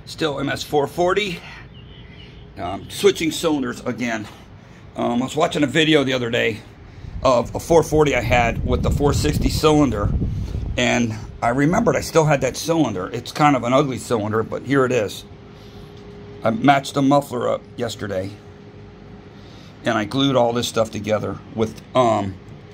STIHL MS 440. Switching cylinders again. I was watching a video the other day of a 440 I had with the 460 cylinder, and I remembered I still had that cylinder. It's kind of an ugly cylinder, but here it is. I matched the muffler up yesterday, and I glued all this stuff together with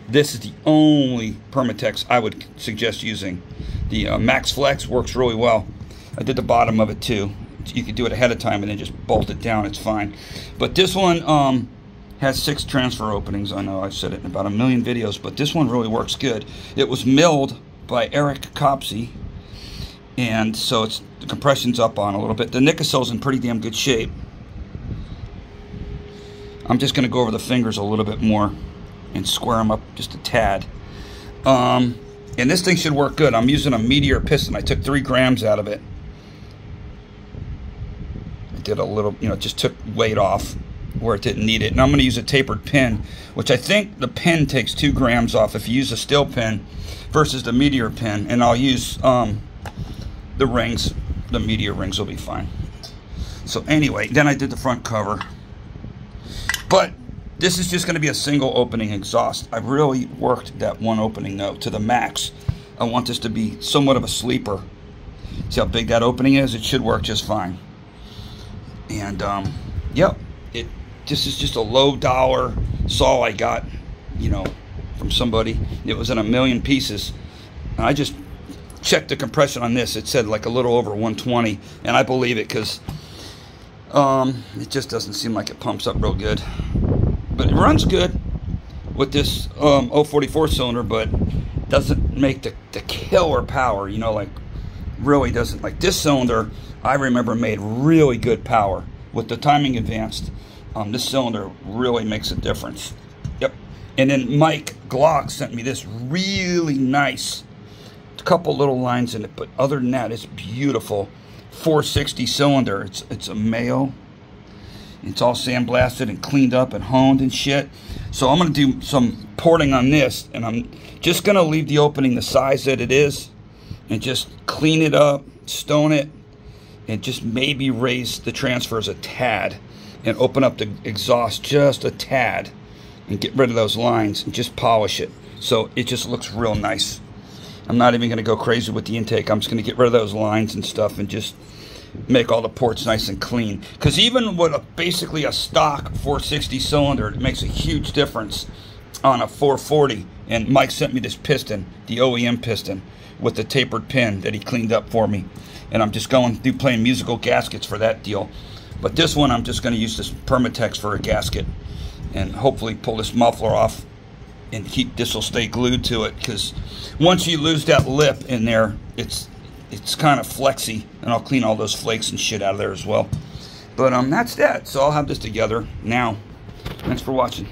this is the only Permatex I would suggest using. The Max Flex works really well. I did the bottom of it too. You could do it ahead of time and then just bolt it down, it's fine. But this one has 6 transfer openings. I know I've said it in about a million videos, but this one really works good. It was milled by Eric Copsey, and so the compression's up on a little bit. The Nicosell's in pretty damn good shape. I'm just going to go over the fingers a little bit more and square them up just a tad. And this thing should work good. I'm using a Meteor piston. I took 3 grams out of it. I did a little, just took weight off where it didn't need it. And I'm going to use a tapered pin, which I think the pin takes 2 grams off if you use a STIHL pin versus the Meteor pin. And I'll use the rings. The Meteor rings will be fine. So anyway, then I did the front cover. But this is just going to be a single opening exhaust. I really worked that one opening though to the max. I want this to be somewhat of a sleeper. See how big that opening is? It should work just fine. And yep, this is just a low dollar saw I got, from somebody. It was in a million pieces. And I just checked the compression on this. It said like a little over 120, and I believe it because it just doesn't seem like it pumps up real good. But it runs good with this 044 cylinder, but doesn't make the killer power, like really doesn't. Like this cylinder, I remember made really good power. With the timing advanced, this cylinder really makes a difference. Yep. And then Mike Glock sent me this really nice, couple little lines in it, but other than that, it's beautiful. 460 cylinder. It's a Mayo. It's all sandblasted and cleaned up and honed and shit. So I'm going to do some porting on this, and I'm just going to leave the opening the size that it is and just clean it up, stone it, and just maybe raise the transfers a tad and open up the exhaust just a tad and get rid of those lines and just polish it so it just looks real nice. I'm not even going to go crazy with the intake. I'm just going to get rid of those lines and stuff and just make all the ports nice and clean. Because even with basically a stock 460 cylinder, it makes a huge difference on a 440. And Mike sent me this piston, the OEM piston, with the tapered pin that he cleaned up for me. And I'm just going through playing musical gaskets for that deal. But this one, I'm just going to use this Permatex for a gasket and hopefully pull this muffler off. And this will stay glued to it, because once you lose that lip in there, it's kind of flexy, and I'll clean all those flakes and shit out of there as well. But that's that. So I'll have this together now. Thanks for watching.